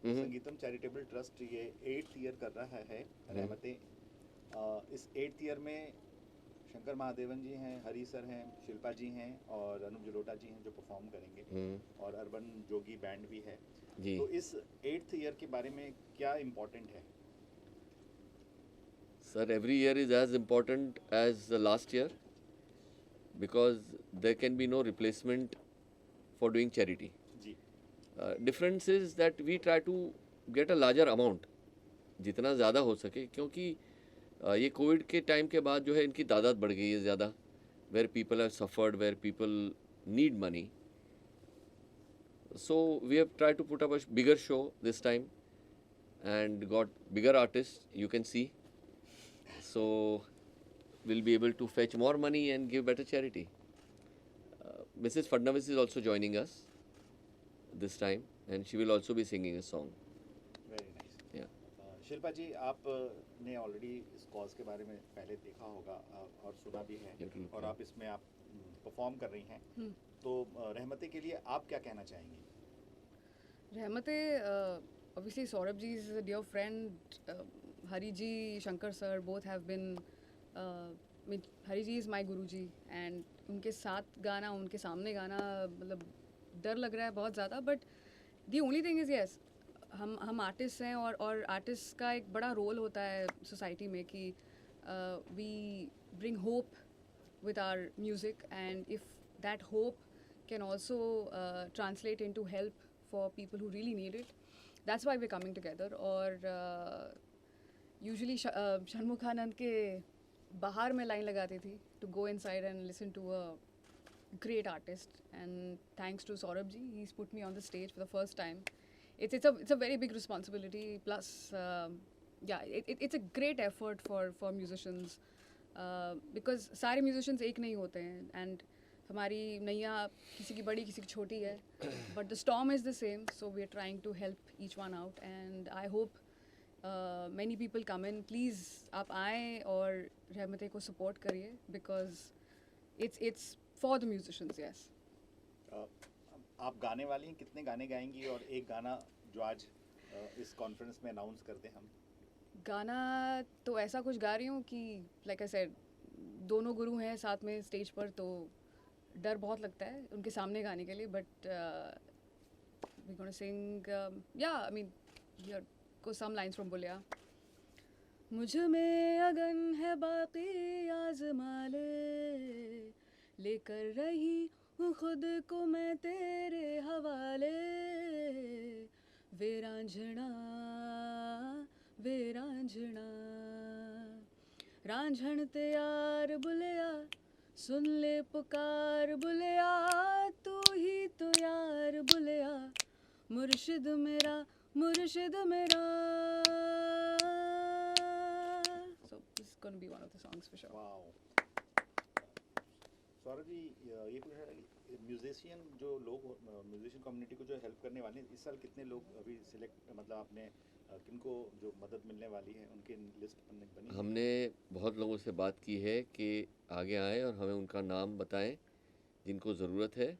संगीतम charitable trust ये 8th year कर रहा है रहमतें। इस 8th ईयर में शंकर महादेवन जी हैं, हरी सर हैं, शिल्पा जी हैं और अनुप जलोटा जी हैं जो परफॉर्म करेंगे, और अर्बन जोगी बैंड भी है। जी तो इस 8th ईयर के बारे में क्या इम्पोर्टेंट है? Sir, every year is as important as the last year because there can be no replacement for doing charity. जी Difference is that we try to get a larger amount, जितना ज़्यादा हो सके, क्योंकि ये कोविड के time के बाद जो है इनकी तादाद बढ़ गई है ज़्यादा, where people have suffered, where people need money. So we have tried to put up a bigger show this time and got bigger artists, you can see. So we'll be able to fetch more money and give better charity. Mrs. Fadnavis is also joining us this time and she will also be singing a song. Very nice. Yeah. Shilpa ji, आपने already इस cause के बारे में पहले देखा होगा और सुना भी है, You have to look और at- आप इसमें आप परफॉर्म कर रही हैं। तो रहमतें के लिए आप क्या कहना चाहेंगी? रहमते, obviously Saurabh ji is a dear friend. Hari ji, Shankar sir, both have been. I mean, Hari ji is my guru ji, and उनके साथ गाना, उनके सामने गाना, मतलब डर लग रहा है बहुत ज़्यादा. But the only thing is yes, हम आर्टिस्ट हैं, और आर्टिस्ट का एक बड़ा रोल होता है सोसाइटी में कि we bring hope with our music, and if that hope can also translate into help for people who really need it, that's why we're coming together. और usually Shanmukhanand के बाहर में लाइन लगाती थी to go inside and listen to a great artist, and thanks to Saurabh ji, he's put me on the stage for the first time. It's a very big responsibility, plus yeah, it's a great effort for musicians, because सारे musicians एक नहीं होते हैं, and हमारी नैया किसी की बड़ी किसी की छोटी है, but the storm is the same, so we are trying to help each one out, and I hope many people come in. Please आप आएँ और रहमतें को support करिए, because it's for the musicians, yes. आप गाने वाली हैं, कितने गाने गाएंगी? और एक गाना जो आज इस कॉन्फ्रेंस में अनाउंस करते हैं हम। गाना तो ऐसा कुछ गा रही हूँ कि लाइक आई सेड, दोनों गुरु हैं साथ में स्टेज पर, तो डर बहुत लगता है उनके सामने गाने के लिए, but we gonna sing, yeah I mean here go some lines from Bulleya. मुझ में अगन है बाकी आज़मा लेकर रही हूँ खुद को मैं तेरे हवाले, वे रांझना रांझण ते यार बुलिया, सुन ले पुकार बुलिया, तू ही तो यार बुलिया, मुर्शिद मेरा. So this is going to be one of the songs for sure. Wow. Saurabh ji, ये पूछ रहा है कि म्यूजिशियन जो लोग, म्यूजिशियन कम्युनिटी को जो हेल्प करने वाले हैं, इस साल कितने लोग अभी सिलेक्ट, मतलब आपने किनको जो मदद मिलने वाली है उनकी लिस्ट बनी है? हमने बहुत लोगों से बात की है कि आगे आए और हमें उनका नाम बताएं जिनको ज़रूरत है.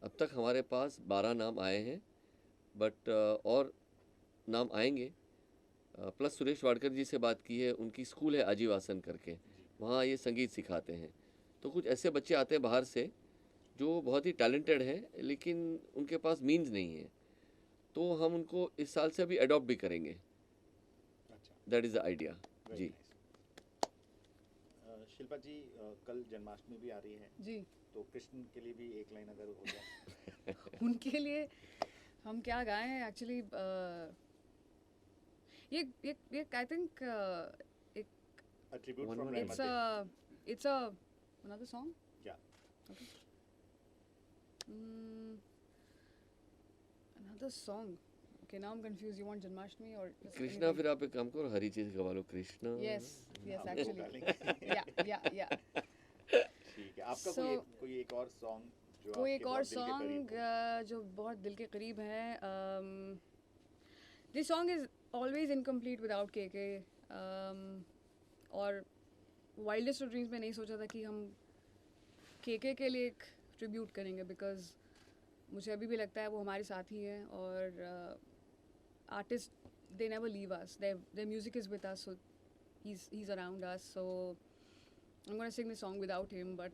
अब तक हमारे पास 12 नाम आए हैं, बट और नाम आएंगे. प्लस सुरेश वाडकर जी से बात की है, उनकी स्कूल है आजीवासन करके, वहाँ ये संगीत सिखाते हैं. तो कुछ ऐसे बच्चे आते हैं बाहर से जो बहुत ही टैलेंटेड हैं, लेकिन उनके पास मीन्स नहीं है, तो हम उनको इस साल से अभी अडॉप्ट भी करेंगे. अच्छा, that is the idea very जी. nice. शिल्पा जी, कल जन्माष्टमी भी आ रही है, जी, तो कृष्ण के लिए भी एक लाइन अगर हो जाए। उनके लिए हम क्या गाएं एक्चुअली. ये आई थिंक एक A tribute One from more. it's a another song. Yeah. Okay. Another song. Okay, now I'm confused. You want Janmashtami or just Krishna, anything? फिर आप एक काम करो, हरी चीज़ गवा लो, कृष्णा. Yes, आप वो actually. डालेंगे। Yeah. ठीक है, आपका So, कोई एक और सॉन्ग जो कोई आपके एक और बहुत दिल के करीब सॉन्ग हो? जो बहुत दिल के करीब है. This song is always incomplete without के. और वाइल्डेस्ट ऑफ ड्रीम्स में नहीं सोचा था कि हम के लिए एक ट्रिब्यूट करेंगे, बिकॉज मुझे अभी भी लगता है वो हमारे साथ ही हैं, और artists, they never leave us. Their music is with us, so he's around us. So I'm gonna sing this song without him, but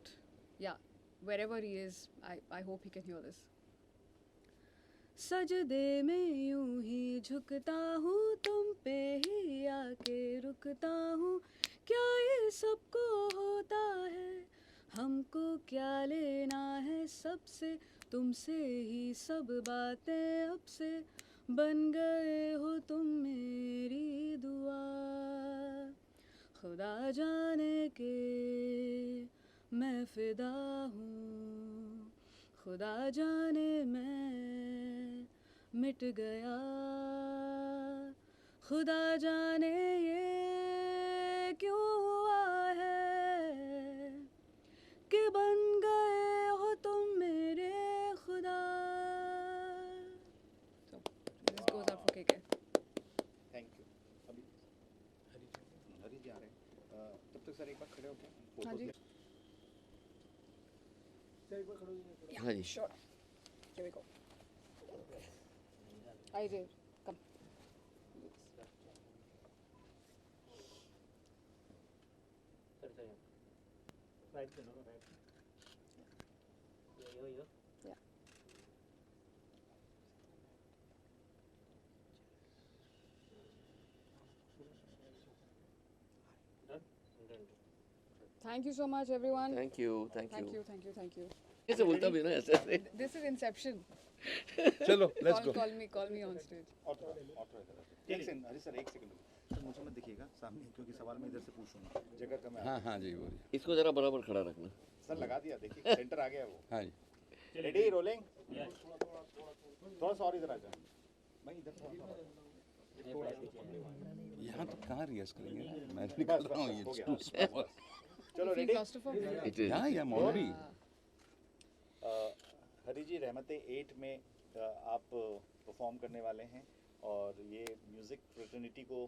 yeah, wherever he is, I hope he can hear this. सजदे में यूं ही झुकता हूँ, तुम पे ही आके रुकता हूँ. क्या ये सबको होता है, हमको क्या लेना है सबसे, तुमसे ही सब बातें अब से, बन गए हो तुम मेरी दुआ. खुदा जाने के मैं फिदा हूँ, खुदा जाने मैं मिट गया, खुदा जाने ये क्यों हुआ है कि बन गए हो तुम मेरे खुदा. So this goes out for KK. Thank you. अभी हरी जी आ रहे हैं. तब तक सर एक बार खड़े होके हाँ जी. हाँ जी. Sure. Here we go. Ajay, come. Yeah. Thank you so much, everyone. Thank you. Thank Thank you. you, thank you, thank you. ऐसे बोलता भी ना ऐसे. This is Inception. चलो let's go. Call me on stage. एक second हरी sir, एक second. Sir मुझे मत दिखिएगा सामने, क्योंकि सवाल मैं इधर से पूछूंगा. जगह कम है. हाँ हाँ जी बोलिए. इसको जरा बराबर खड़ा रखना. सर लगा दिया, देखिए सेंटर आ गया वो. हाँ जी. Ready rolling. थोड़ा सा और इधर आ जा. मैं इधर थोड़ा यहाँ तो कहाँ रिहर्स करेंगे, मैं निकल रहा हूँ. हो ये गया. too small. चलो Feel ready. claustrophobic? It is. Yeah, yeah, I'm already. हरी जी रहमते 8 में आप परफॉर्म करने वाले हैं, और ये म्यूज़िक फ्रेटर्निटी को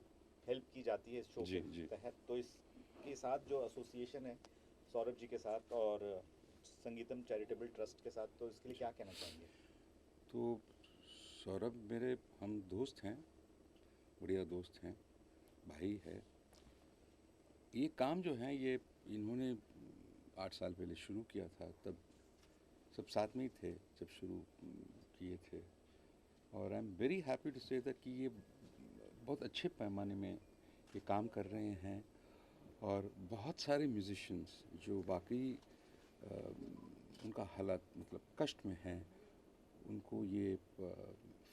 हेल्प की जाती है इस शो जी, के जी. तहत. तो इसके साथ जो एसोसिएशन है सौरभ जी के साथ और संगीतम चैरिटेबल ट्रस्ट के साथ, तो इसके लिए क्या कहना चाहेंगे? तो सौरभ मेरे हम दोस्त हैं, बढ़िया दोस्त हैं, भाई है. ये काम जो है ये इन्होंने 8 साल पहले शुरू किया था. तब सब साथ में ही थे जब शुरू किए थे. और I am very happy to say that कि ये बहुत अच्छे पैमाने में ये काम कर रहे हैं. और बहुत सारे म्यूजिशियंस जो वाकई उनका हालात मतलब कष्ट में हैं, उनको ये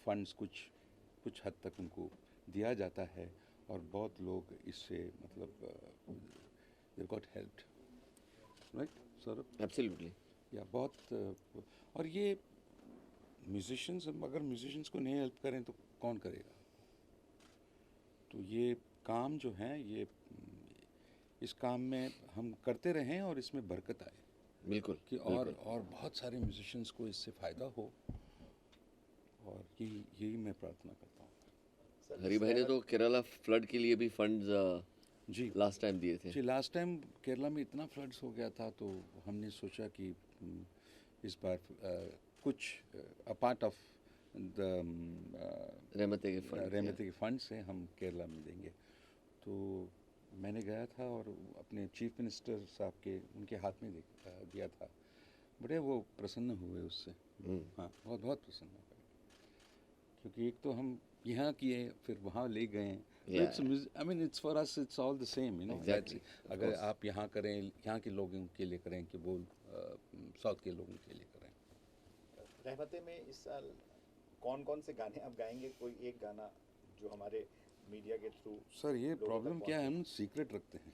फंड्स कुछ हद तक उनको दिया जाता है. और बहुत लोग इससे मतलब they got helped, right Saurabh? Absolutely. या बहुत और ये म्यूजिशियंस, अगर म्यूजिशियंस को नहीं हेल्प करें तो कौन करेगा? तो ये काम जो है ये इस काम में हम करते रहें और इसमें बरकत आए बिल्कुल. कि बिल्कुल. और बहुत सारे म्यूजिशियंस को इससे फ़ायदा हो. और यही मैं प्रार्थना करता हूँ. सर, हरी भाई ने तो केरला फ्लड के लिए भी फंड्स जी लास्ट टाइम दिए थे. जी. लास्ट टाइम केरला में इतना फ्लड्स हो गया था, तो हमने सोचा कि इस बार कुछ पार्ट ऑफ द रहमते के फंड. रहमती के फंड से हम केरला में देंगे. तो मैंने गया था और अपने चीफ मिनिस्टर साहब के उनके हाथ में दिया था. बड़े वो प्रसन्न हुए उससे. हाँ, बहुत बहुत प्रसन्न हुए, क्योंकि एक तो हम यहाँ किए फिर वहाँ ले गए. I mean it's for us it's all the same, you know. Exactly. अगर course. आप यहाँ करें, यहाँ के लोगों के लिए करें कि वो साउथ के लोगों के लिए करें. रहमते में इस साल कौन कौन से गाने आप गाएंगे? कोई एक गाना जो हमारे मीडिया के थ्रू. सर ये लोगों तक प्रॉब्लम क्या है, हम सीक्रेट रखते हैं.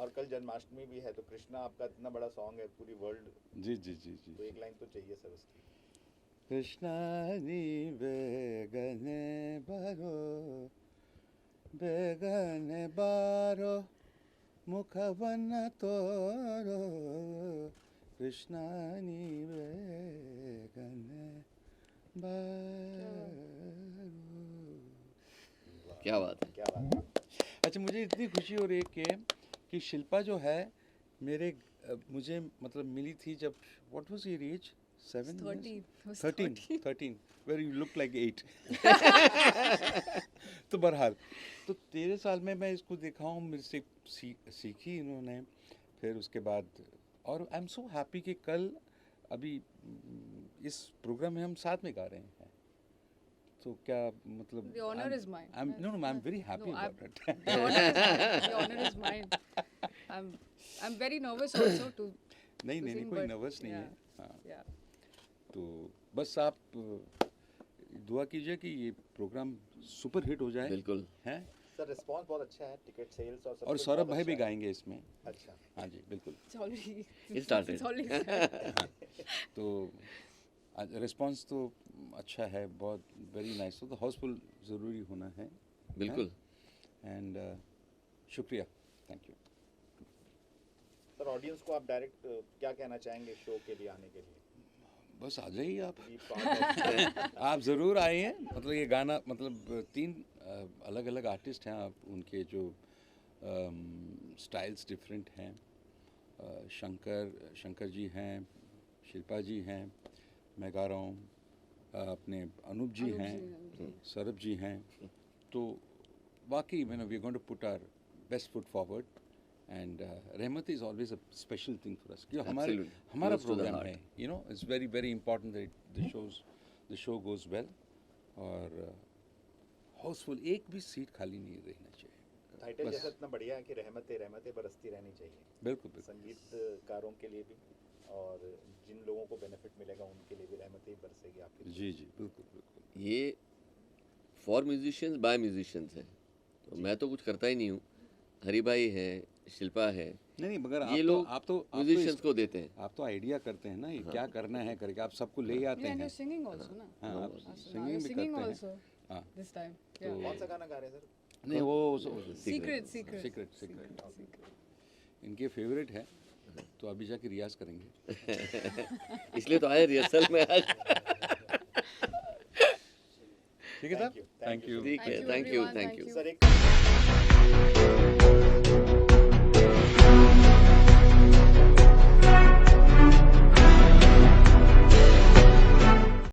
और कल जन्माष्टमी भी है, तो कृष्णा आपका इतना बड़ा सॉन्ग है, पूरी वर्ल्ड. जी जी जी जी. तो एक लाइन तो चाहिए सर उसकी. कृष्णानी बेगने बारो, बेगने बारो, मुखवन तोरो, कृष्णानी बेगने बारो. क्या बात है. क्या बात है. अच्छा, मुझे इतनी खुशी हो रही है कि शिल्पा जो है मेरे मुझे मतलब मिली थी जब what was your age 7 30. Was 13 where you look like 8 तो बहरहाल तो 13 साल में मैं इसको देखा हूँ, मेरे से सीखी इन्होंने। फिर उसके बाद और आई एम सो हैप्पी कि कल अभी इस प्रोग्राम में हम साथ में गा रहे हैं। तो क्या मतलब The honor is mine. I'm very happy No, about it. The honor is mine. I'm very nervous also to नहीं नहीं sing, कोई but नर्वस नहीं है। yeah. हाँ, Yeah. तो बस आप दुआ कीजिए कि ये प्रोग्राम सुपर हिट हो जाए। बिल्कुल। हैं सर रिस्पांस बहुत अच्छा है, टिकट सेल्स और सब और कुछ सौरभ बहुत भाई भी अच्छा है। गाएंगे इसमें। अच्छा, हाँ जी बिल्कुल। It's already. It started. It's already started. तो रिस्पांस तो अच्छा है, बहुत वेरी नाइस। तो हाउसफुल ज़रूरी होना है। बिल्कुल। एंड शुक्रिया, थैंक यू। सर ऑडियंस को आप डायरेक्ट क्या कहना चाहेंगे शो के लिए आने के लिए? बस आ जाइए आप। Be part of- आप ज़रूर आए हैं। मतलब ये गाना मतलब 3 अलग अलग आर्टिस्ट हैं, आप उनके जो स्टाइल्स डिफरेंट हैं। शंकर जी हैं, शिल्पा जी हैं, मैं गा रहा हूँ, अपने अनूप जी अनूप हैं, जी हैं, सौरभ जी हैं। तो वाकई मैंने we going to put our best foot forward and Rahmat is always a special thing for us, क्योंकि Absolutely. हमारा Close to the program heart. है, you know it's very very important that the show goes well और housefull, एक भी seat खाली नहीं रहना चाहिए। टाइटल बस। जैसा इतना बढ़िया है कि रहमतें बरसती रहनी चाहिए, बिल्कुल बिल्कुल। संगीतकारों के लिए भी और जिन लोगों को बेनिफिट मिलेगा उनके लिए भी रहमतें ही बरसेगी आपके लिए। जी जी बिल्कुल बिल्कुल। ये फॉर म्यूजिशियंस बाय म्यूजिशियंस है, तो मैं तो कुछ करता ही नहीं हूँ। हरी भाई है, शिल्पा है, नहीं मगर ये लोग आप तो म्यूजिशियंस को देते हैं। आप तो आइडिया करते हैं ना, ये क्या करना है करके आप सबको ले आते Yeah, and हैं। you're singing also, na? हाँ आप Now सिंगिंग you're भी singing करते also हैं। हाँ this time. तो- Yeah. कौन सा गाना गा रहे हैं सर? नहीं वो Secret. सीक्रेट इनके फेवरेट है, तो अभी जाके रियाज करेंगे। इसलिए तो आए रिहर्सल में आज। ठीक है साहब, Thank you. Thank you. ठीक है, Thank you, thank you, everyone. Thank you. Sir एक